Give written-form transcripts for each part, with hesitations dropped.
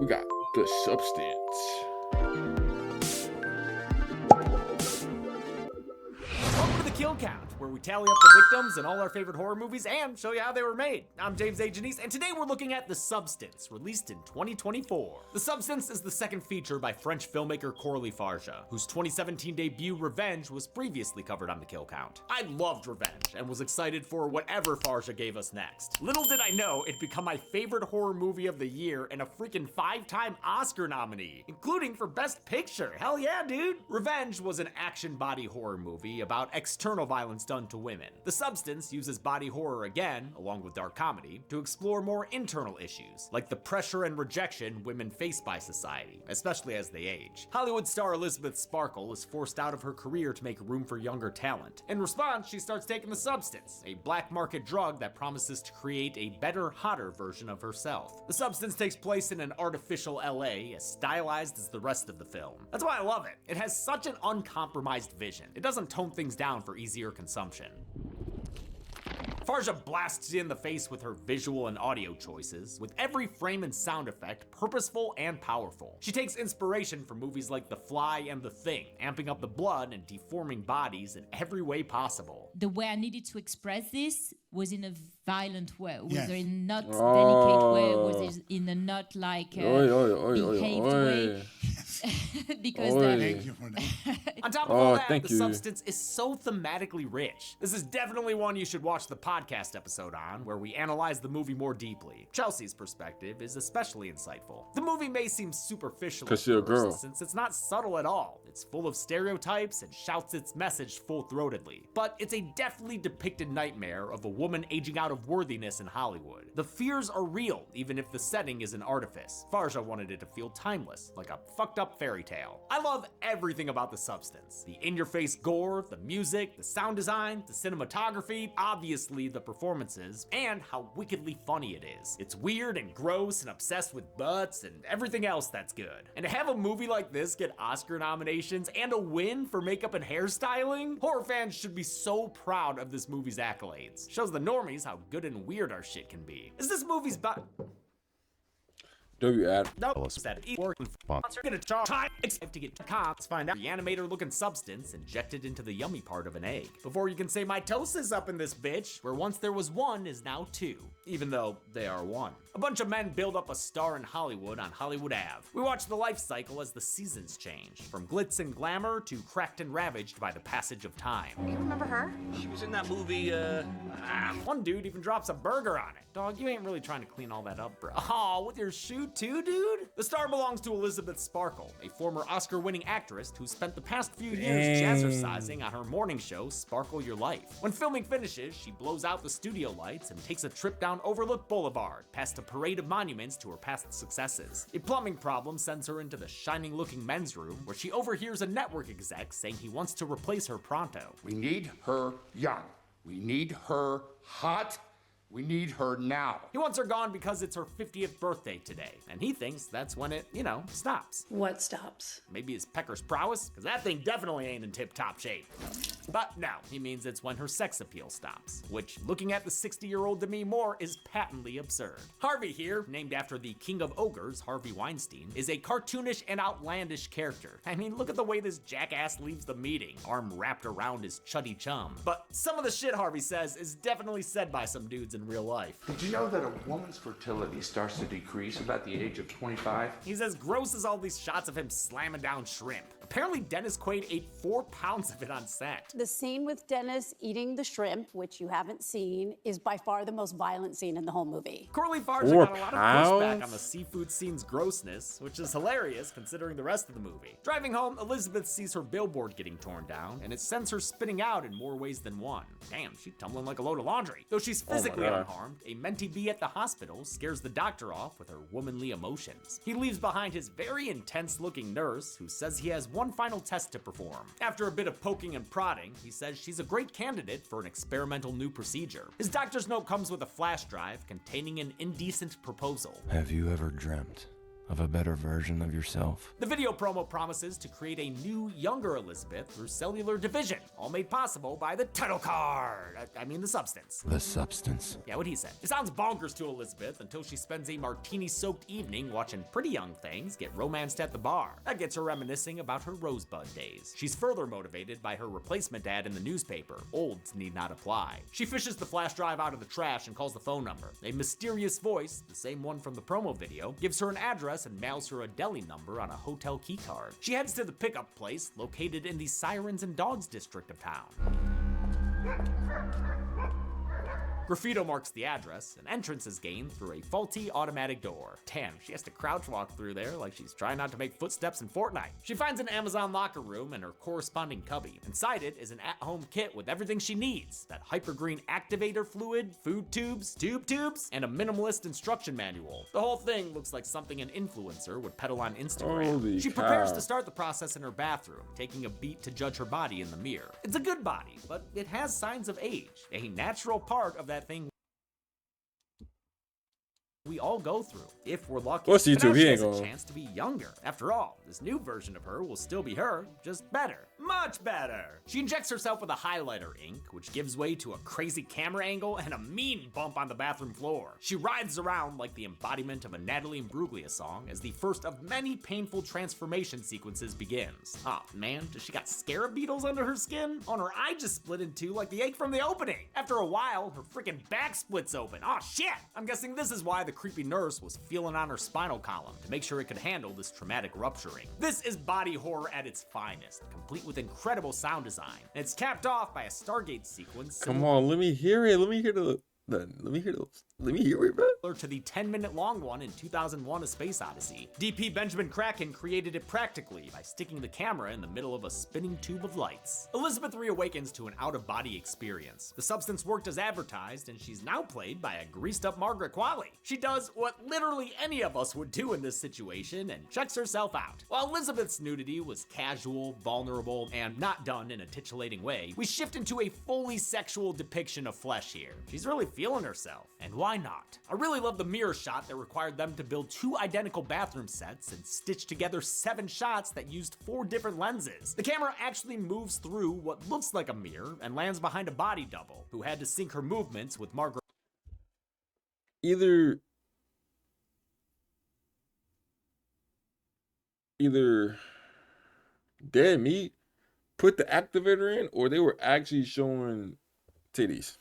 we got The Substance. Welcome to the Kill Count, where we tally up the victims in all our favorite horror movies and show you how they were made. I'm James A. Janice, and today we're looking at The Substance, released in 2024. The Substance is the second feature by French filmmaker Coralie Farja, whose 2017 debut Revenge was previously covered on the Kill Count. I loved Revenge and was excited for whatever Farja gave us next. Little did I know it'd become my favorite horror movie of the year and a freaking 5-time Oscar nominee, including for Best Picture. Hell yeah, dude! Revenge was an action body horror movie about external violence done to women. The Substance uses body horror again, along with dark comedy, to explore more internal issues, like the pressure and rejection women face by society, especially as they age. Hollywood star Elizabeth Sparkle is forced out of her career to make room for younger talent. In response, she starts taking the Substance, a black market drug that promises to create a better, hotter version of herself. The Substance takes place in an artificial LA, as stylized as the rest of the film. That's why I love it. It has such an uncompromised vision. It doesn't tone things down for easier consumption. Farja blasts you in the face with her visual and audio choices, with every frame and sound effect purposeful and powerful. She takes inspiration from movies like The Fly and The Thing, amping up the blood and deforming bodies in every way possible. The way I needed to express this was in a violent way. Was Yes. there in not delicate way? Was it in a not like behaved way? Because Thank you for that. On top of all that, thank The you. Substance is so thematically rich. This is definitely one you should watch the podcast episode on, where we analyze the movie more deeply. Chelsea's perspective is especially insightful. The movie may seem superficial 'Cause at she a first, girl. since it's not subtle at all. It's full of stereotypes and shouts its message full-throatedly. But it's a deftly depicted nightmare of a woman aging out of worthiness in Hollywood. The fears are real, even if the setting is an artifice. Farja wanted it to feel timeless, like a fucked up fairy tale. I love everything about The Substance. The in-your-face gore, the music, the sound design, the cinematography, obviously the performances, and how wickedly funny it is. It's weird and gross and obsessed with butts and everything else that's good. And to have a movie like this get Oscar nominations and a win for makeup and hairstyling, horror fans should be so proud of this movie's accolades. Shows the normies how good and weird our shit can be. Is this movie's W-ad. Nope, said working sponsor. Get a charge time to get cops. Find out the animator-looking substance injected into the yummy part of an egg. Before you can say mitosis up in this bitch, where once there was one is now two, even though they are one. A bunch of men build up a star in Hollywood on Hollywood Ave. We watch the life cycle as the seasons change, from glitz and glamour to cracked and ravaged by the passage of time. You remember her? She was in that movie, One dude even drops a burger on it. Dog, you ain't really trying to clean all that up, bro. Aw, with your shoe too, dude? The star belongs to Elizabeth Sparkle, a former Oscar-winning actress who spent the past few years jazzercising on her morning show, Sparkle Your Life. When filming finishes, she blows out the studio lights and takes a trip down Overlook Boulevard, past a parade of monuments to her past successes. A plumbing problem sends her into the shining-looking men's room, where she overhears a network exec saying he wants to replace her pronto. We need her young. We need her hot. We need her now. He wants her gone because it's her 50th birthday today, and he thinks that's when it, stops. What stops? Maybe his pecker's prowess? Because that thing definitely ain't in tip-top shape. But no, he means it's when her sex appeal stops, which, looking at the 60-year-old Demi Moore, is patently absurd. Harvey here, named after the king of ogres, Harvey Weinstein, is a cartoonish and outlandish character. I mean, look at the way this jackass leaves the meeting, arm wrapped around his chuddy chum. But some of the shit Harvey says is definitely said by some dudes in real life. Did you know that a woman's fertility starts to decrease about the age of 25? He's as gross as all these shots of him slamming down shrimp. Apparently, Dennis Quaid ate 4 pounds of it on set. The scene with Dennis eating the shrimp, which you haven't seen, is by far the most violent scene in the whole movie. Coralie Farja 4 got a lot of pushback pounds? on the seafood scene's grossness, which is hilarious considering the rest of the movie. Driving home, Elizabeth sees her billboard getting torn down, and it sends her spinning out in more ways than one. Damn, she's tumbling like a load of laundry. Though she's physically God. unharmed, a mentee bee at the hospital scares the doctor off with her womanly emotions. He leaves behind his very intense-looking nurse, who says he has one final test to perform. After a bit of poking and prodding, he says she's a great candidate for an experimental new procedure. His doctor's note comes with a flash drive containing an indecent proposal. Have you ever dreamt of a better version of yourself? The video promo promises to create a new, younger Elizabeth through cellular division, all made possible by the title card. I mean the substance. The substance. Yeah, what he said. It sounds bonkers to Elizabeth until she spends a martini-soaked evening watching pretty young things get romanced at the bar. That gets her reminiscing about her Rosebud days. She's further motivated by her replacement ad in the newspaper. Olds need not apply. She fishes the flash drive out of the trash and calls the phone number. A mysterious voice, the same one from the promo video, gives her an address and mails her a deli number on a hotel key card. She heads to the pickup place located in the Sirens and Dogs district of town. Graffito marks the address, and entrance is gained through a faulty automatic door. Damn, she has to crouch walk through there like she's trying not to make footsteps in Fortnite. She finds an Amazon locker room and her corresponding cubby. Inside it is an at-home kit with everything she needs. That hypergreen activator fluid, food tubes, tubes, and a minimalist instruction manual. The whole thing looks like something an influencer would peddle on Instagram. Holy She cow. prepares to start the process in her bathroom, taking a beat to judge her body in the mirror. It's a good body, but it has signs of age, a natural part of that thing we all go through. If we're lucky, What's YouTube? but now He she ain't has a gonna- chance to be younger. After all, this new version of her will still be her, just better. Much better. She injects herself with a highlighter ink, which gives way to a crazy camera angle and a mean bump on the bathroom floor. She writhes around like the embodiment of a Natalie Imbruglia song as the first of many painful transformation sequences begins. Oh man, does she got scarab beetles under her skin? On her eye just split in two like the egg from the opening. After a while, her freaking back splits open. Oh shit! I'm guessing this is why the creepy nurse was feeling on her spinal column to make sure it could handle this traumatic rupturing. This is body horror at its finest, complete with incredible sound design. And it's capped off by a Stargate sequence Come on, let me hear it. Let me hear it, bro. similar to the 10-minute long one in 2001: A Space Odyssey. DP Benjamin Kraken created it practically by sticking the camera in the middle of a spinning tube of lights. Elizabeth reawakens to an out-of-body experience. The substance worked as advertised, and she's now played by a greased-up Margaret Qualley. She does what literally any of us would do in this situation and checks herself out. While Elizabeth's nudity was casual, vulnerable, and not done in a titillating way, we shift into a fully sexual depiction of flesh here. She's really feeling herself, and why not? I really love the mirror shot that required them to build 2 identical bathroom sets and stitch together 7 shots that used 4 different lenses. The camera actually moves through what looks like a mirror and lands behind a body double, who had to sync her movements with Margaret. Either dead meat put the activator in, or they were actually showing titties.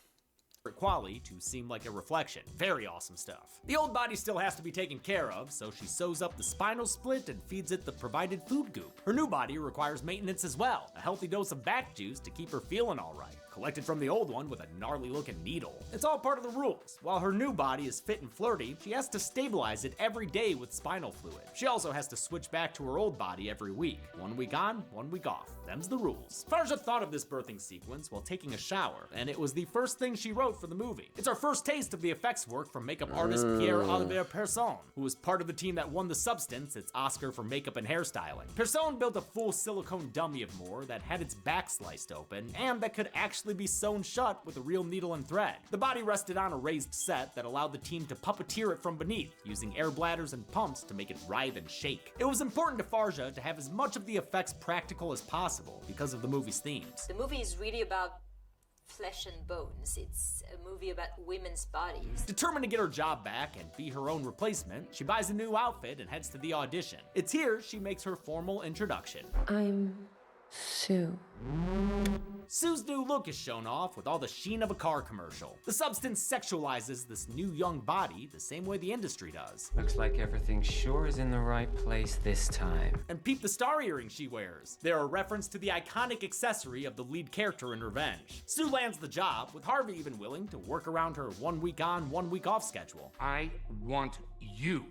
Qualley to seem like a reflection. Very awesome stuff. The old body still has to be taken care of, so she sews up the spinal split and feeds it the provided food goop. Her new body requires maintenance as well, a healthy dose of back juice to keep her feeling alright, collected from the old one with a gnarly looking needle. It's all part of the rules. While her new body is fit and flirty, she has to stabilize it every day with spinal fluid. She also has to switch back to her old body every week. 1 week on, 1 week off. Them's the rules. Farja thought of this birthing sequence while taking a shower, and it was the first thing she wrote for the movie. It's our first taste of the effects work from makeup artist Pierre-Olivier Persson, who was part of the team that won The Substance, its Oscar for makeup and hairstyling. Persson built a full silicone dummy of Moore that had its back sliced open, and that could actually be sewn shut with a real needle and thread. The body rested on a raised set that allowed the team to puppeteer it from beneath, using air bladders and pumps to make it writhe and shake. It was important to Farja to have as much of the effects practical as possible because of the movie's themes. The movie is really about flesh and bones. It's a movie about women's bodies. Determined to get her job back and be her own replacement, she buys a new outfit and heads to the audition. It's here she makes her formal introduction. I'm Sue. Sue's new look is shown off with all the sheen of a car commercial. The substance sexualizes this new young body the same way the industry does. Looks like everything sure is in the right place this time. And peep the star earrings she wears. They're a reference to the iconic accessory of the lead character in Revenge. Sue lands the job, with Harvey even willing to work around her 1 week on, 1 week off schedule. I want you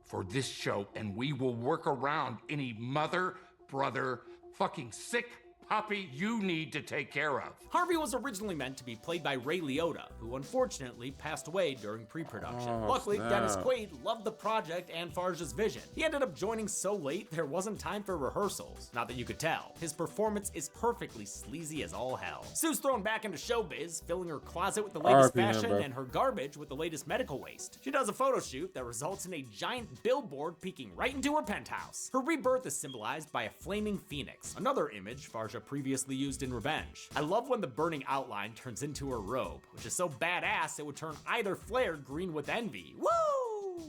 for this show, and we will work around any mother, brother, fucking sick puppy you need to take care of. Harvey was originally meant to be played by Ray Liotta, who unfortunately passed away during pre-production. Oh, Luckily, snap. Dennis Quaid loved the project and Farja's vision. He ended up joining so late there wasn't time for rehearsals. Not that you could tell. His performance is perfectly sleazy as all hell. Sue's thrown back into showbiz, filling her closet with the latest RIP, fashion bro. and her garbage with the latest medical waste. She does a photo shoot that results in a giant billboard peeking right into her penthouse. Her rebirth is symbolized by a flaming phoenix, another image Farja Farja previously used in Revenge. I love when the burning outline turns into her robe, which is so badass it would turn either flare green with envy. Woo!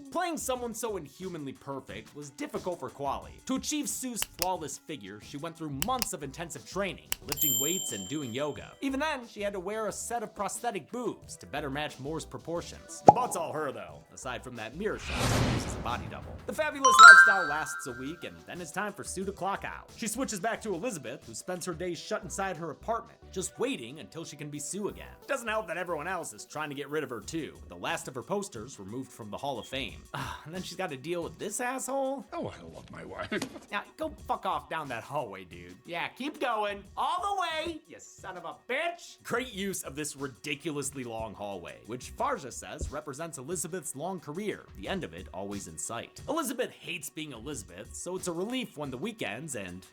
Playing someone so inhumanly perfect was difficult for Quali. To achieve Sue's flawless figure, she went through months of intensive training, lifting weights and doing yoga. Even then, she had to wear a set of prosthetic boobs to better match Moore's proportions. The butt's all her though, aside from that mirror shot that uses a body double. The fabulous lifestyle lasts a week, and then it's time for Sue to clock out. She switches back to Elizabeth, who spends her days shut inside her apartment, just waiting until she can be Sue again. Doesn't help that everyone else is trying to get rid of her too, with the last of her posters removed from the Hall of Fame. And then she's got to deal with this asshole? Oh, I love my wife. Now, go fuck off down that hallway, dude. Yeah, keep going. All the way, you son of a bitch. Great use of this ridiculously long hallway, which Farja says represents Elizabeth's long career, the end of it always in sight. Elizabeth hates being Elizabeth, so it's a relief when the weekends end.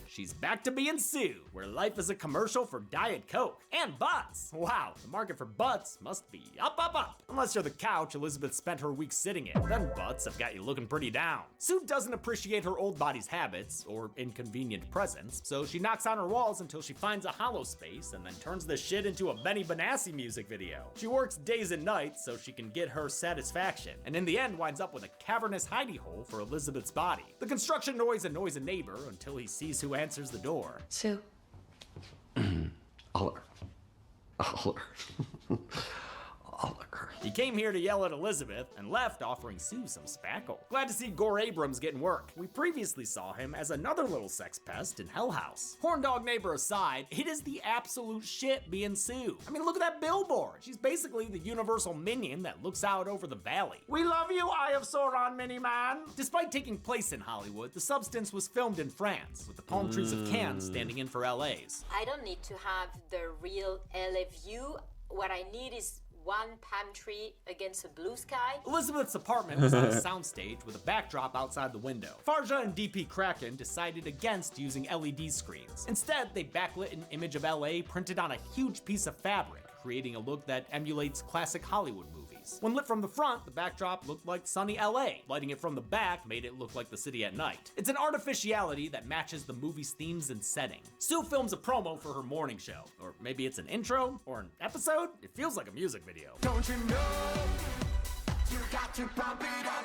She's back to being Sue, where life is a commercial for Diet Coke and butts. Wow, the market for butts must be up, up, up. Unless you're the couch Elizabeth spent her week sitting in, then butts have got you looking pretty down. Sue doesn't appreciate her old body's habits or inconvenient presence, so she knocks on her walls until she finds a hollow space and then turns the shit into a Benny Benassi music video. She works days and nights so she can get her satisfaction, and in the end winds up with a cavernous hidey hole for Elizabeth's body. The construction noise annoys a neighbor until he sees who answers the door. Sue. Oliver. He came here to yell at Elizabeth and left offering Sue some spackle. Glad to see Gore Abrams getting work. We previously saw him as another little sex pest in Hell House. Horn dog neighbor aside, it is the absolute shit being Sue. I mean, look at that billboard. She's basically the universal minion that looks out over the valley. We love you, Eye of Sauron, Mini-Man. Despite taking place in Hollywood, The Substance was filmed in France, with the palm trees of Cannes standing in for LA's. I don't need to have the real LA view. What I need is one palm tree against a blue sky. Elizabeth's apartment was on a soundstage with a backdrop outside the window. Farja and DP Kraken decided against using LED screens. Instead, they backlit an image of LA printed on a huge piece of fabric, creating a look that emulates classic Hollywood movies. When lit from the front, the backdrop looked like sunny LA. Lighting it from the back made it look like the city at night. It's an artificiality that matches the movie's themes and setting. Sue films a promo for her morning show. Or maybe it's an intro or an episode? It feels like a music video. Don't you know you got to pump it up?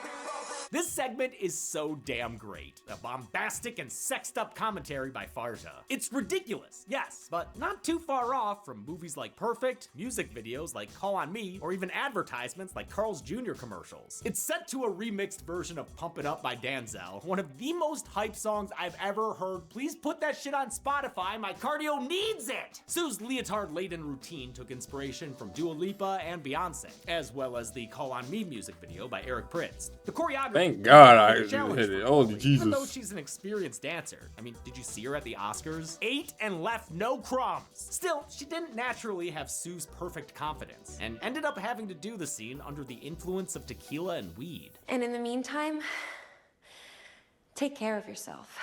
This segment is so damn great. A bombastic and sexed up commentary by Farja. It's ridiculous, yes, but not too far off from movies like Perfect, music videos like Call on Me, or even advertisements like Carl's Jr. commercials. It's set to a remixed version of Pump It Up by Danzel, one of the most hype songs I've ever heard. Please put that shit on Spotify, my cardio needs it! Sue's leotard-laden routine took inspiration from Dua Lipa and Beyonce, as well as the Call on Me music video by Eric Prydz. The choreography Thank God I hit it. Holy Jesus. Even though she's an experienced dancer. I mean, did you see her at the Oscars? Ate and left no crumbs. Still, she didn't naturally have Sue's perfect confidence and ended up having to do the scene under the influence of tequila and weed. And in the meantime, take care of yourself.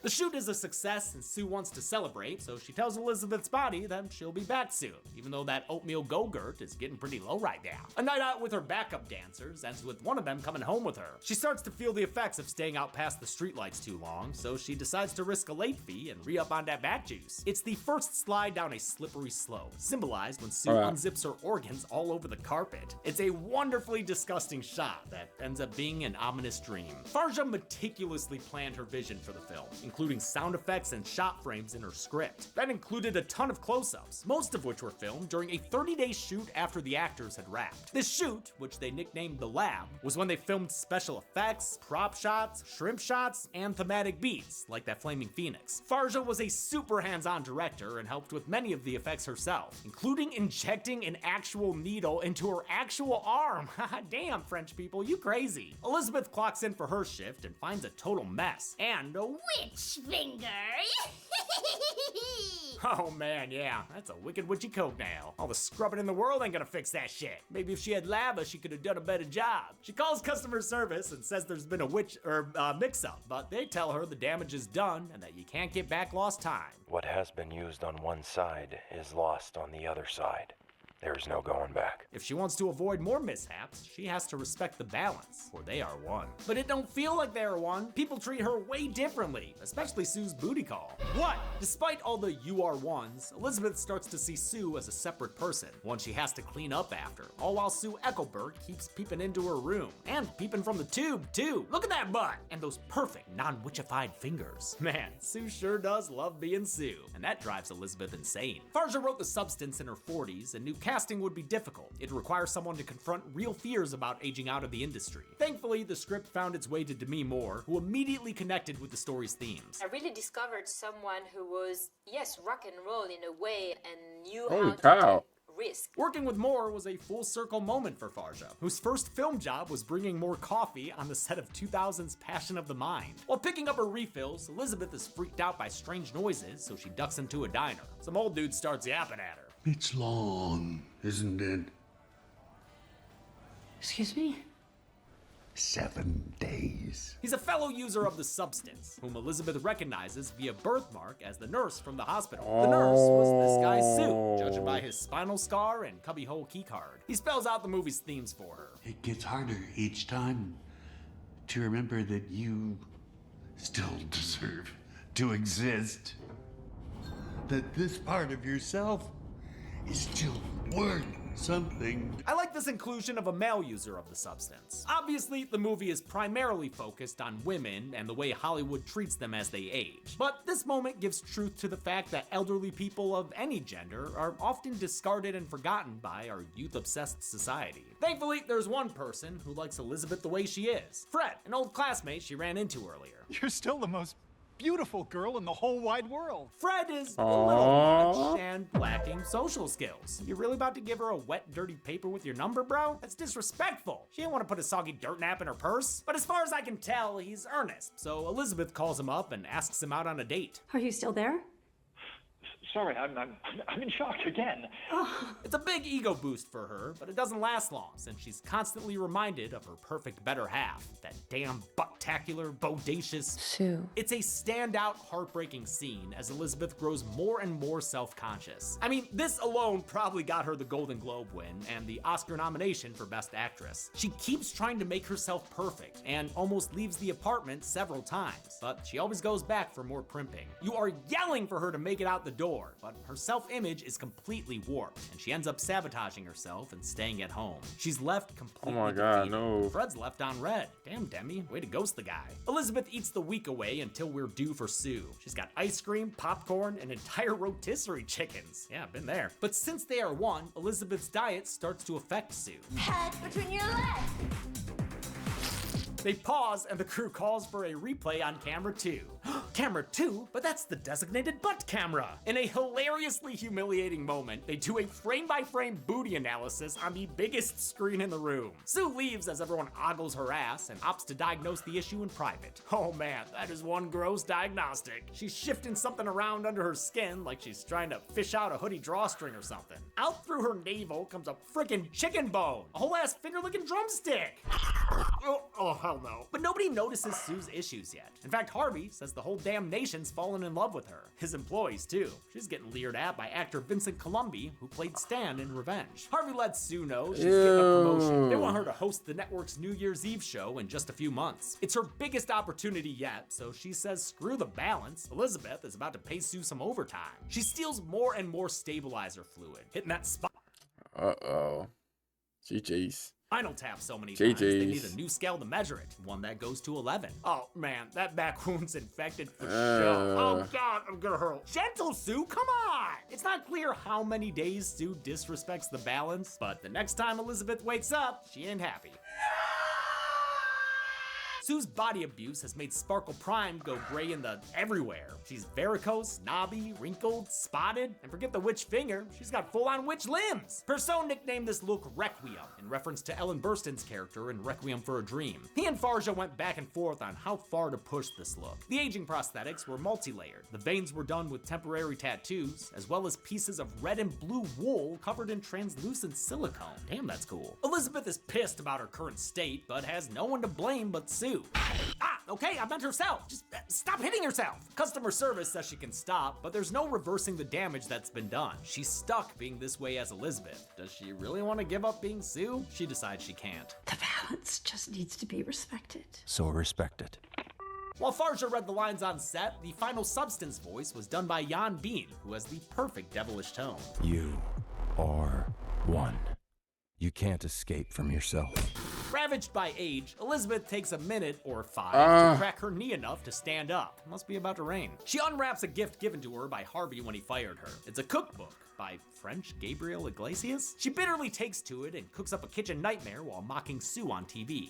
The shoot is a success and Sue wants to celebrate, so she tells Elizabeth's body that she'll be back soon, even though that oatmeal go-gurt is getting pretty low right now. A night out with her backup dancers ends with one of them coming home with her. She starts to feel the effects of staying out past the streetlights too long, so she decides to risk a late fee and re-up on that bat juice. It's the first slide down a slippery slope, symbolized when Sue unzips her organs all over the carpet. It's a wonderfully disgusting shot that ends up being an ominous dream. Farja meticulously planned her vision for the film, including sound effects and shot frames in her script. That included a ton of close-ups, most of which were filmed during a 30-day shoot after the actors had wrapped. This shoot, which they nicknamed The Lab, was when they filmed special effects, prop shots, shrimp shots, and thematic beats, like that flaming phoenix. Farja was a super hands-on director and helped with many of the effects herself, including injecting an actual needle into her actual arm. Damn, French people, you crazy. Elizabeth clocks in for her shift and finds a total mess, and a witch finger. Oh man, yeah, that's a wicked witchy coat now. All the scrubbing in the world ain't gonna fix that shit. Maybe if she had lava, she could have done a better job. She calls customer service and says there's been a mix-up, but they tell her the damage is done and that you can't get back lost time. What has been used on one side is lost on the other side. There's no going back. If she wants to avoid more mishaps, she has to respect the balance, or they are one. But it don't feel like they are one. People treat her way differently, especially Sue's booty call. What? Despite all the you are ones, Elizabeth starts to see Sue as a separate person, one she has to clean up after, all while Sue Eckelberg keeps peeping into her room, and peeping from the tube, too. Look at that butt! And those perfect, non-witchified fingers. Man, Sue sure does love being Sue, and that drives Elizabeth insane. Farja wrote The Substance in her 40s, and knew casting would be difficult. It requires someone to confront real fears about aging out of the industry. Thankfully, the script found its way to Demi Moore, who immediately connected with the story's themes. I really discovered someone who was, yes, rock and roll in a way and knew Holy how cow. to take risk. Working with Moore was a full circle moment for Farja, whose first film job was bringing more coffee on the set of 2000's Passion of the Mind. While picking up her refills, Elizabeth is freaked out by strange noises, so she ducks into a diner. Some old dude starts yapping at her. It's long, isn't it? Excuse me? 7 days. He's a fellow user of the substance, whom Elizabeth recognizes via birthmark as the nurse from the hospital. The nurse was this guy's Sue, judging by his spinal scar and cubbyhole keycard. He spells out the movie's themes for her. It gets harder each time to remember that you still deserve to exist. That this part of yourself is still worth something. I like this inclusion of a male user of the substance. Obviously, the movie is primarily focused on women and the way Hollywood treats them as they age. But this moment gives truth to the fact that elderly people of any gender are often discarded and forgotten by our youth-obsessed society. Thankfully, there's one person who likes Elizabeth the way she is. Fred, an old classmate she ran into earlier. You're still the most beautiful girl in the whole wide world. Fred is a little much and lacking social skills. You really about to give her a wet, dirty paper with your number, bro? That's disrespectful. She didn't want to put a soggy dirt nap in her purse. But as far as I can tell, he's earnest. So Elizabeth calls him up and asks him out on a date. Are you still there? Sorry, I'm in shock again. It's a big ego boost for her, but it doesn't last long since she's constantly reminded of her perfect better half. That damn bucktacular, bodacious Sue. It's a standout, heartbreaking scene as Elizabeth grows more and more self-conscious. I mean, this alone probably got her the Golden Globe win and the Oscar nomination for Best Actress. She keeps trying to make herself perfect and almost leaves the apartment several times, but she always goes back for more primping. You are yelling for her to make it out the door, but her self-image is completely warped, and she ends up sabotaging herself and staying at home. She's left completely Oh my God, defeated. no. Fred's left on red. Damn, Demi, way to ghost the guy. Elizabeth eats the week away until we're due for Sue. She's got ice cream, popcorn, and entire rotisserie chickens. Yeah, been there. But since they are one, Elizabeth's diet starts to affect Sue. Head between your legs. They pause and the crew calls for a replay on camera 2. Camera 2? But that's the designated butt camera. In a hilariously humiliating moment, they do a frame-by-frame booty analysis on the biggest screen in the room. Sue leaves as everyone ogles her ass and opts to diagnose the issue in private. Oh man, that is one gross diagnostic. She's shifting something around under her skin like she's trying to fish out a hoodie drawstring or something. Out through her navel comes a frickin' chicken bone, a whole ass finger-licking drumstick. Oh, hell no. But nobody notices Sue's issues yet. In fact, Harvey says the whole damn nation's fallen in love with her. His employees, too. She's getting leered at by actor Vincent Columbi, who played Stan in Revenge. Harvey lets Sue know she's getting a promotion. They want her to host the network's New Year's Eve show in just a few months. It's her biggest opportunity yet, so she says screw the balance. Elizabeth is about to pay Sue some overtime. She steals more and more stabilizer fluid, hitting that spot. Uh-oh. GG's. Spinal Tap so many times, they need a new scale to measure it, one that goes to 11. Oh man, that back wound's infected for sure. Oh god, I'm gonna hurl. Gentle Sue, come on! It's not clear how many days Sue disrespects the balance, but the next time Elizabeth wakes up, she ain't happy. Sue's body abuse has made Sparkle Prime go gray in the everywhere. She's varicose, knobby, wrinkled, spotted, and forget the witch finger, she's got full-on witch limbs. Perso nicknamed this look Requiem, in reference to Ellen Burstyn's character in Requiem for a Dream. He and Farja went back and forth on how far to push this look. The aging prosthetics were multi-layered. The veins were done with temporary tattoos, as well as pieces of red and blue wool covered in translucent silicone. Damn, that's cool. Elizabeth is pissed about her current state, but has no one to blame but Sue. okay? I meant herself. Just stop hitting yourself. Customer service says she can stop, but there's no reversing the damage that's been done. She's stuck being this way as Elizabeth. Does she really want to give up being Sue? She decides she can't. The balance just needs to be respected. So respect it. While Farja read the lines on set, the final Substance voice was done by Jan Bean, who has the perfect devilish tone. You are one. You can't escape from yourself. Ravaged by age, Elizabeth takes a minute or 5 to crack her knee enough to stand up. It must be about to rain. She unwraps a gift given to her by Harvey when he fired her. It's a cookbook by French Gabriel Iglesias. She bitterly takes to it and cooks up a kitchen nightmare while mocking Sue on TV.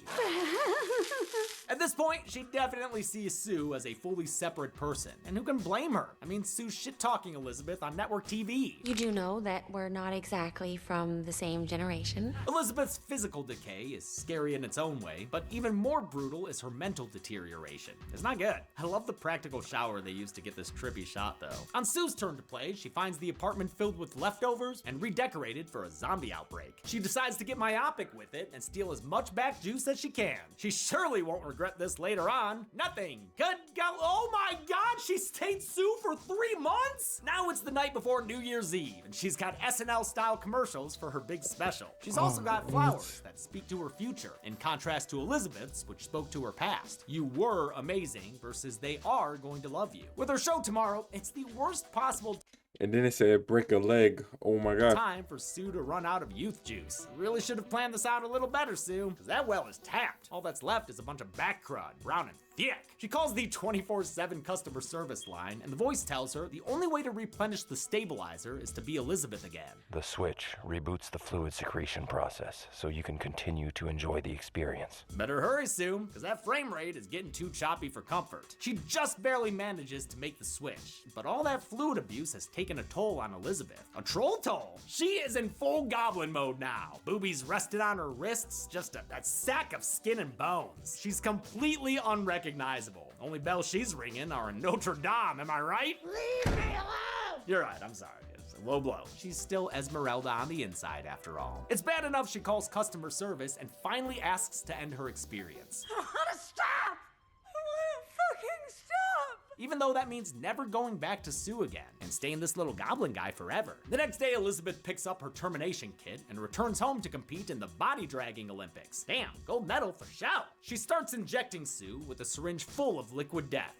At this point, she definitely sees Sue as a fully separate person, and who can blame her? I mean, Sue's shit-talking Elizabeth on network TV. You do know that we're not exactly from the same generation. Elizabeth's physical decay is scary in its own way, but even more brutal is her mental deterioration. It's not good. I love the practical shower they used to get this trippy shot, though. On Sue's turn to play, she finds the apartment filled with leftovers and redecorated for a zombie outbreak. She decides to get myopic with it and steal as much back juice as she can. She surely won't regret this later on. Nothing. Good go. Oh my god, she stayed Sue for 3 months? Now it's the night before New Year's Eve, and she's got SNL-style commercials for her big special. She's also got flowers that speak to her future, in contrast to Elizabeth's, which spoke to her past. You were amazing versus they are going to love you. With her show tomorrow, it's the worst possible And then it said break a leg. Oh my god. time for Sue to run out of youth juice. You really should have planned this out a little better, Sue, because that well is tapped. All that's left is a bunch of back crud, brown and thick. She calls the 24/7 customer service line, and the voice tells her the only way to replenish the stabilizer is to be Elizabeth again. The switch reboots the fluid secretion process, so you can continue to enjoy the experience. Better hurry, Sue, because that frame rate is getting too choppy for comfort. She just barely manages to make the switch, but all that fluid abuse has taken a toll on Elizabeth. A troll toll? She is in full goblin mode now. Boobies rested on her wrists, just a sack of skin and bones. She's completely unrecognizable. Only bells she's ringing are in Notre Dame, am I right? Leave me alone! You're right, I'm sorry. It's a low blow. She's still Esmeralda on the inside, after all. It's bad enough she calls customer service and finally asks to end her experience. I want to stop! I want to fucking stop! Even though that means never going back to Sue again and staying this little goblin guy forever. The next day, Elizabeth picks up her termination kit and returns home to compete in the body dragging Olympics. Damn, gold medal for show. She starts injecting Sue with a syringe full of liquid death.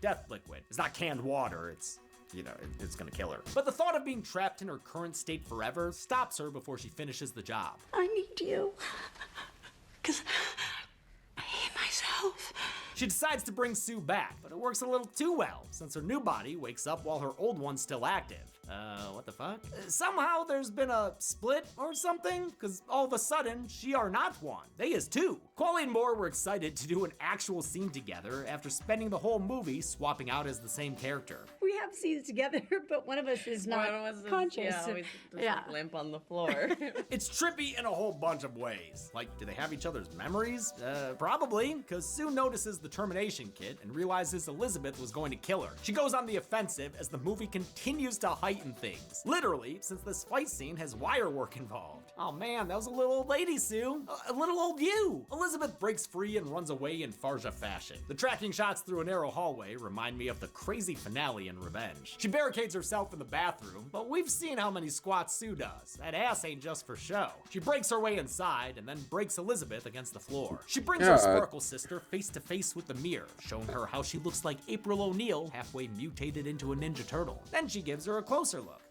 Death liquid. It's not canned water, it's it's gonna kill her. But the thought of being trapped in her current state forever stops her before she finishes the job. I need you. Because I hate myself. She decides to bring Sue back, but it works a little too well, since her new body wakes up while her old one's still active. What the fuck? Somehow there's been a split or something, because all of a sudden, she are not one. They is two. Quali and Moore were excited to do an actual scene together after spending the whole movie swapping out as the same character. We have scenes together, but one of us is not conscious. Like limp on the floor. It's trippy in a whole bunch of ways. Like, do they have each other's memories? Probably, because Sue notices the termination kit and realizes Elizabeth was going to kill her. She goes on the offensive as the movie continues to heighten things. Literally, since this fight scene has wire work involved. Oh man, that was a little old lady, Sue. A little old you. Elizabeth breaks free and runs away in Farja fashion. The tracking shots through a narrow hallway remind me of the crazy finale in Revenge. She barricades herself in the bathroom, but we've seen how many squats Sue does. That ass ain't just for show. She breaks her way inside and then breaks Elizabeth against the floor. She brings her Sparkle sister face to face with the mirror, showing her how she looks like April O'Neil halfway mutated into a Ninja Turtle. Then she gives her a closer look.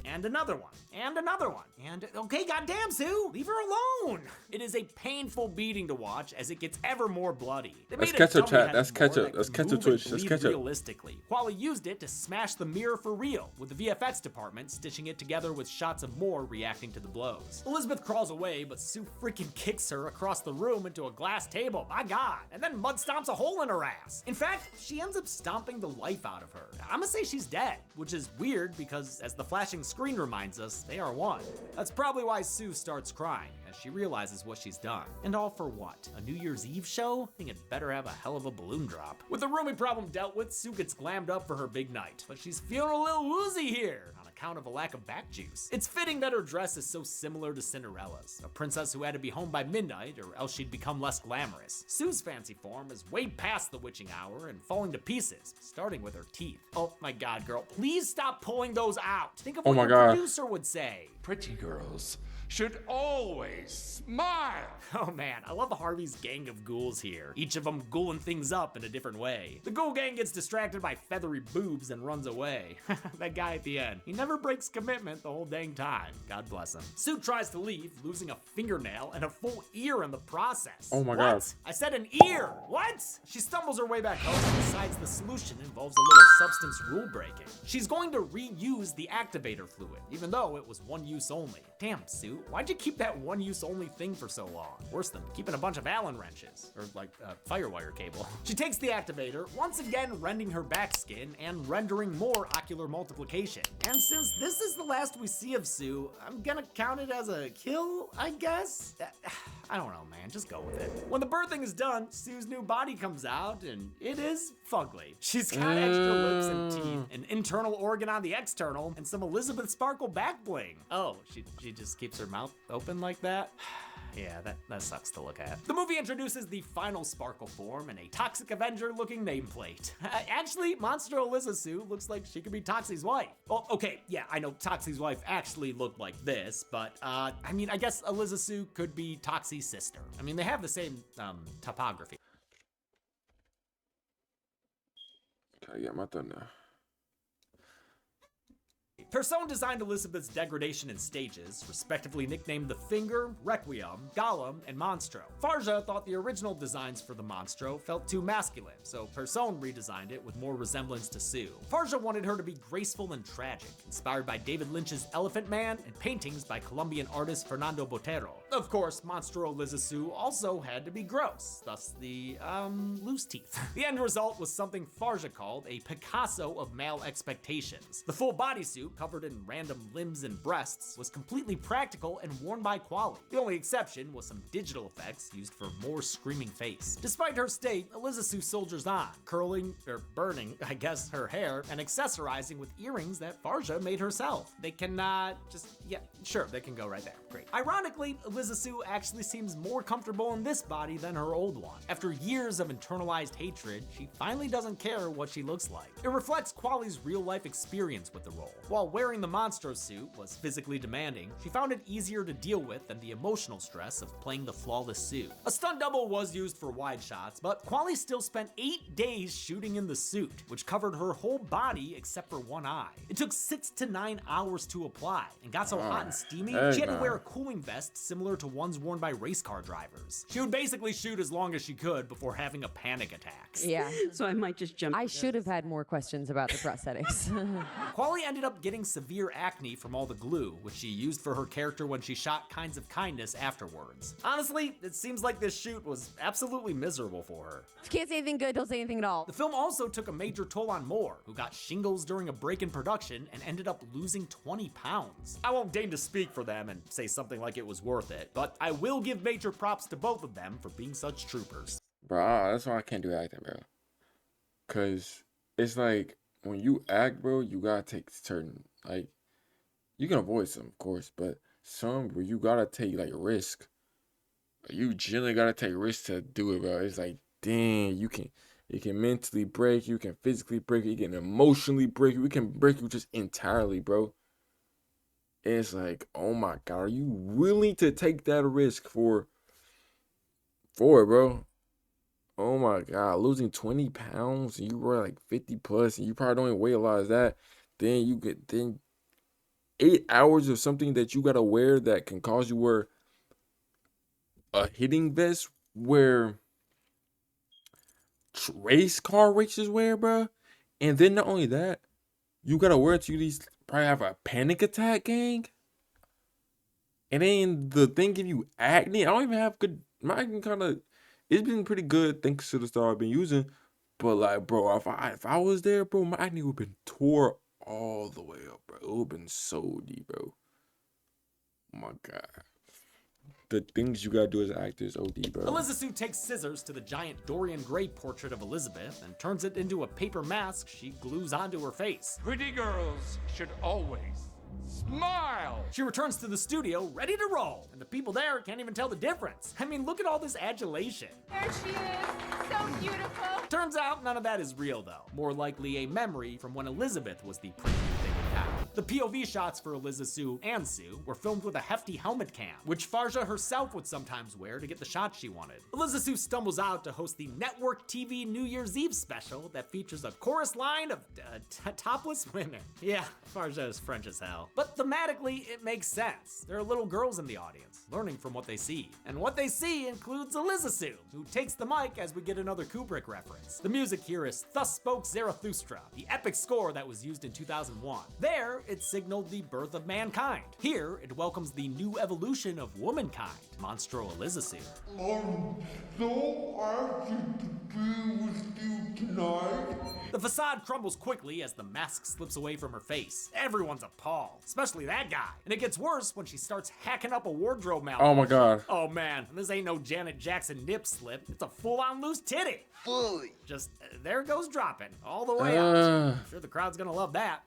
And another one, and another one, and okay, goddamn, Sue, leave her alone. It is a painful beating to watch as it gets ever more bloody. That's ketchup, chat. That's ketchup. That's ketchup Twitch. That's ketchup. Realistically, Quali used it to smash the mirror for real, with the VFX department stitching it together with shots of Moore reacting to the blows. Elizabeth crawls away, but Sue freaking kicks her across the room into a glass table, my god, and then mud stomps a hole in her ass. In fact, she ends up stomping the life out of her. I'ma say she's dead, which is weird because as the flashing screen reminds us, they are one. That's probably why Sue starts crying as she realizes what she's done. And all for what? A New Year's Eve show? I think it better have a hell of a balloon drop. With the roomie problem dealt with, Sue gets glammed up for her big night, but she's feeling a little woozy here on account of a lack of back juice. It's fitting that her dress is so similar to Cinderella's, a princess who had to be home by midnight or else she'd become less glamorous. Sue's fancy form is way past the witching hour and falling to pieces, starting with her teeth. Oh my god, girl, please stop pulling those out. Think of what your producer would say. Pretty girls should always smile. Oh man, I love Harvey's gang of ghouls here, each of them ghouling things up in a different way. The ghoul gang gets distracted by feathery boobs and runs away. That guy at the end, he never breaks commitment the whole dang time. God bless him. Sue tries to leave, losing a fingernail and a full ear in the process. Oh my god. I said an ear! What? She stumbles her way back home and decides the solution involves a little substance rule breaking. She's going to reuse the activator fluid, even though it was one use only. Damn, Sue, why'd you keep that one use only thing for so long? Worse than keeping a bunch of Allen wrenches, or like a firewire cable. She takes the activator, once again rending her back skin and rendering more ocular multiplication. And since this is the last we see of Sue, I'm gonna count it as a kill, I guess? I don't know, man, just go with it. When the birthing is done, Sue's new body comes out, and it is fugly. She's got extra lips and teeth, an internal organ on the external, and some Elizabeth Sparkle back bling. Oh, she just keeps her mouth open like that? Yeah, that sucks to look at. The movie introduces the final Sparkle form in a Toxic Avenger looking nameplate. Actually, Monstro Eliza Sue looks like she could be Toxie's wife. Well, okay, yeah, I know Toxie's wife actually looked like this, but I mean, I guess Eliza Sue could be Toxie's sister. I mean, they have the same topography. Okay, yeah, my turn now. Persone designed Elizabeth's degradation in stages, respectively nicknamed the Finger, Requiem, Golem, and Monstro. Farja thought the original designs for the Monstro felt too masculine, so Persone redesigned it with more resemblance to Sue. Farja wanted her to be graceful and tragic, inspired by David Lynch's Elephant Man and paintings by Colombian artist Fernando Botero. Of course, Monstro Eliza Sue also had to be gross, thus the, loose teeth. The end result was something Farja called a Picasso of male expectations. The full bodysuit, covered in random limbs and breasts, was completely practical and worn by Quali. The only exception was some digital effects used for more screaming face. Despite her state, Eliza Sue soldiers on, curling, or burning, I guess, her hair, and accessorizing with earrings that Farja made herself. They cannot yeah, sure, they can go right there. Great. Ironically, Eliza Sue actually seems more comfortable in this body than her old one. After years of internalized hatred, she finally doesn't care what she looks like. It reflects Quali's real-life experience with the role. While wearing the Monstro suit was physically demanding, she found it easier to deal with than the emotional stress of playing the flawless Sue. A stunt double was used for wide shots, but Quali still spent 8 days shooting in the suit, which covered her whole body except for one eye. It took 6 to 9 hours to apply, and got so hot and steamy, she had to wear a cooling vest similar to ones worn by race car drivers. She would basically shoot as long as she could before having a panic attack. Yeah. So I might just jump. I should have had more questions about the prosthetics. Quali ended up getting severe acne from all the glue, which she used for her character when she shot Kinds of Kindness afterwards. Honestly, it seems like this shoot was absolutely miserable for her. If you can't say anything good, don't say anything at all. The film also took a major toll on Moore, who got shingles during a break in production and ended up losing 20 pounds. I won't deign to speak for them and say something like it was worth it, but I will give major props to both of them for being such troopers. Bro, that's why I can't do acting, bro. Cause it's like when you act, bro, you gotta take certain, like, you can avoid some, of course, but some where you gotta take like risk. You generally gotta take risk to do it, bro. It's like, dang, you can mentally break, you can physically break, you can emotionally break, we can break you just entirely, bro. It's like, oh my god, are you willing to take that risk for it, bro? Oh my god, losing 20 pounds and you were like 50 plus and you probably don't even weigh a lot of that. Then you get 8 hours of something that you gotta wear that can cause you wear a hitting vest where race car races wear, bro. And then not only that, you gotta wear it to these probably have a panic attack, gang. And then the thing give you acne. I don't even have good. My acne kind of. It's been pretty good thanks to the stuff I've been using. But like, bro, if I was there, bro, my acne would have been tore all the way up, bro. It would have been so deep, bro. Oh my god. The things you gotta do as an actor is OD, bro. Eliza Sue takes scissors to the giant Dorian Gray portrait of Elizabeth and turns it into a paper mask she glues onto her face. Pretty girls should always Smile! She returns to the studio ready to roll, and the people there can't even tell the difference. I mean, look at all this adulation. There she is. So beautiful. Turns out none of that is real though. More likely a memory from when Elizabeth was the pretty thing in town. The POV shots for Eliza Sue and Sue were filmed with a hefty helmet cam, which Farja herself would sometimes wear to get the shots she wanted. Eliza Sue stumbles out to host the network TV New Year's Eve special that features a chorus line of topless women. Yeah, Farja is French as hell. But thematically, it makes sense. There are little girls in the audience, learning from what they see. And what they see includes Eliza Sue, who takes the mic as we get another Kubrick reference. The music here is Thus Spoke Zarathustra, the epic score that was used in 2001. There, it signaled the birth of mankind. Here, it welcomes the new evolution of womankind, Monstro Eliza Sue. I'm so happy to be with you tonight. The facade crumbles quickly as the mask slips away from her face. Everyone's appalled, especially that guy. And it gets worse when she starts hacking up a wardrobe malfunction. Oh my god. Oh man, this ain't no Janet Jackson nip slip. It's a full-on loose titty. Fully. Just, there goes dropping, all the way out. I'm sure the crowd's gonna love that.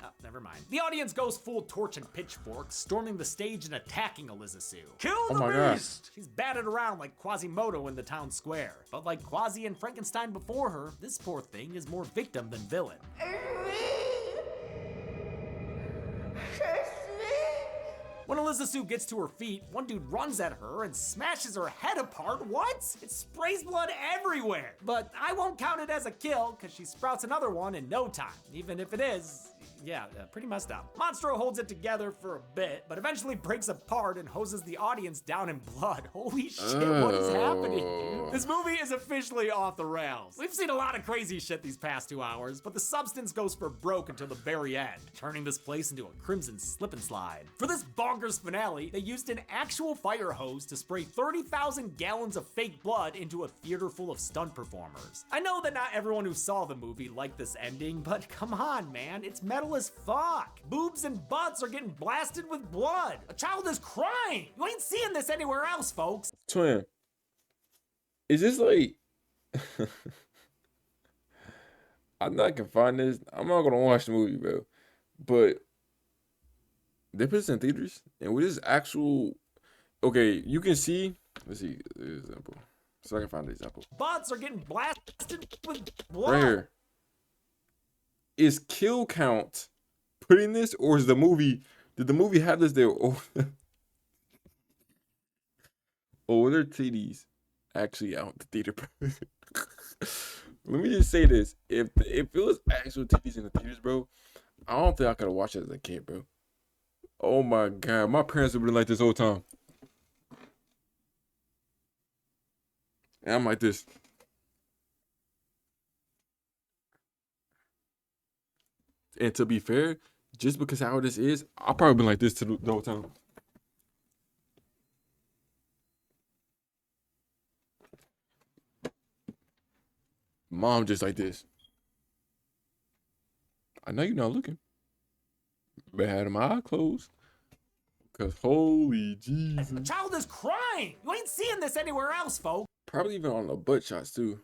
Oh, never mind. The audience goes full torch and pitchfork, storming the stage and attacking Eliza Sue. Kill the beast! She's batted around like Quasimodo in the town square. But like Quasi and Frankenstein before her, this poor thing is more victim than villain. When Eliza Sue gets to her feet, one dude runs at her and smashes her head apart. What? It sprays blood everywhere. But I won't count it as a kill, because she sprouts another one in no time. Even if it is, yeah, pretty messed up. Monstro holds it together for a bit, but eventually breaks apart and hoses the audience down in blood. Holy shit, what is happening, dude? This movie is officially off the rails. We've seen a lot of crazy shit these past 2 hours, but the substance goes for broke until the very end, turning this place into a crimson slip and slide. For this bonkers finale, they used an actual fire hose to spray 30,000 gallons of fake blood into a theater full of stunt performers. I know that not everyone who saw the movie liked this ending, but come on, man, it's metal as fuck. Boobs and butts are getting blasted with blood. A child is crying. You ain't seeing this anywhere else, folks. Twin, is this like... I'm not gonna find this. I'm not gonna watch the movie, bro. But they put this in theaters, and with this actual... Okay, you can see... Let's see the example. So I can find the example. Butts are getting blasted with blood. Right here. Is kill count putting this, or is the movie... Did the movie have this there? Or were their titties actually out the theater? Let me just say this. If it was actual titties in the theaters, bro, I don't think I could have watched it as a kid, bro. Oh my god. My parents would have been like this whole time. And I'm like this. And to be fair, just because how this is, I'll probably been like this the whole time. Mom just like this. I know you're not looking. But I had my eye closed. Because holy Jesus. The child is crying. You ain't seeing this anywhere else, folks. Probably even on the butt shots too.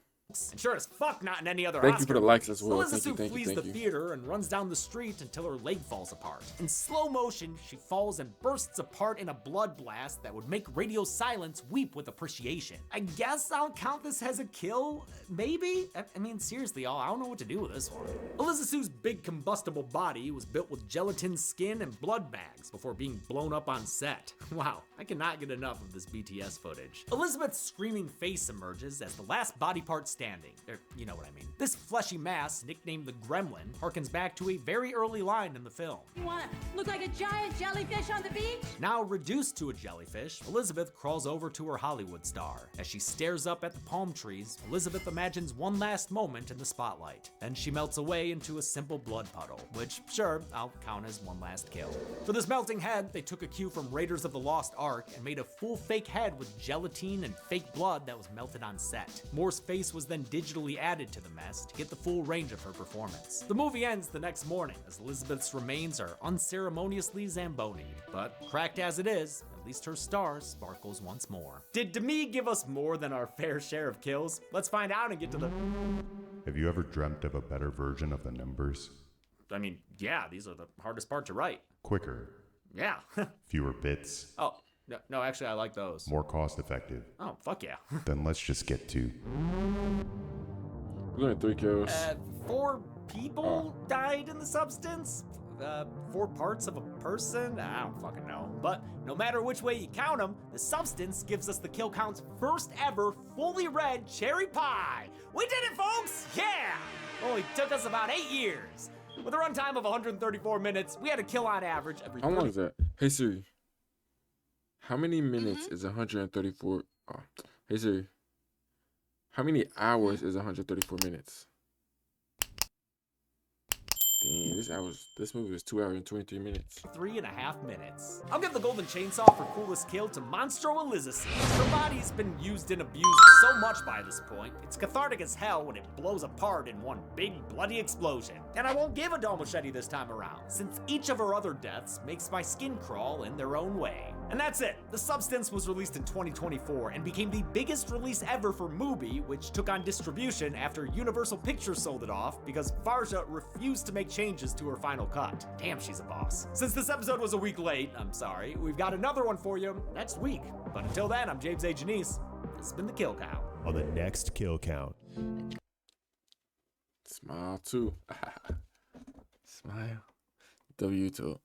And sure as fuck not in any other Thank Oscar you for the likes as well. Eliza Thank Sue you. flees the theater and runs down the street until her leg falls apart. In slow motion, she falls and bursts apart in a blood blast that would make radio silence weep with appreciation. I guess I'll count this as a kill? Maybe? I mean, seriously, I don't know what to do with this one. Eliza Sue's big combustible body was built with gelatin skin and blood bags before being blown up on set. Wow, I cannot get enough of this BTS footage. Elizabeth's screaming face emerges as the last body part standing. You know what I mean. This fleshy mass, nicknamed the Gremlin, harkens back to a very early line in the film. You wanna look like a giant jellyfish on the beach? Now reduced to a jellyfish, Elizabeth crawls over to her Hollywood star. As she stares up at the palm trees, Elizabeth imagines one last moment in the spotlight. Then she melts away into a simple blood puddle, which, sure, I'll count as one last kill. For this melting head, they took a cue from Raiders of the Lost Ark and made a full fake head with gelatine and fake blood that was melted on set. Moore's face was then digitally added to the mess to get the full range of her performance. The movie ends the next morning as Elizabeth's remains are unceremoniously zambonied. But cracked as it is, at least her star sparkles once more. Did Demi give us more than our fair share of kills? Let's find out and get to the... Have you ever dreamt of a better version of the numbers? I mean, yeah, these are the hardest part to write. Quicker. Yeah. Fewer bits. Oh, no, actually, I like those. More cost effective. Oh, fuck yeah. Then let's just get to... There's only 3 kills. 4 people died in the substance? 4 parts of a person? I don't fucking know. But no matter which way you count them, the substance gives us the kill count's first ever fully red cherry pie. We did it, folks! Yeah! Only took us about 8 years. With a runtime of 134 minutes, we had a kill on average every 30. How long is that? Hey Siri, how many minutes is 134? Oh. Hey Siri, how many hours is 134 minutes? Damn, this movie was 2 hours and 23 minutes. 3.5 minutes. I'll give the golden chainsaw for coolest kill to Monstro Elizabeth. Her body's been used and abused so much by this point, it's cathartic as hell when it blows apart in one big bloody explosion. And I won't give a dull machete this time around, since each of her other deaths makes my skin crawl in their own way. And that's it. The Substance was released in 2024 and became the biggest release ever for Mubi, which took on distribution after Universal Pictures sold it off because Varja refused to make changes to her final cut. Damn, she's a boss. Since this episode was a week late, I'm sorry, we've got another one for you next week. But until then, I'm James A. Janice. This has been the Kill Count. On the next Kill Count. Smile too. Smile. W2.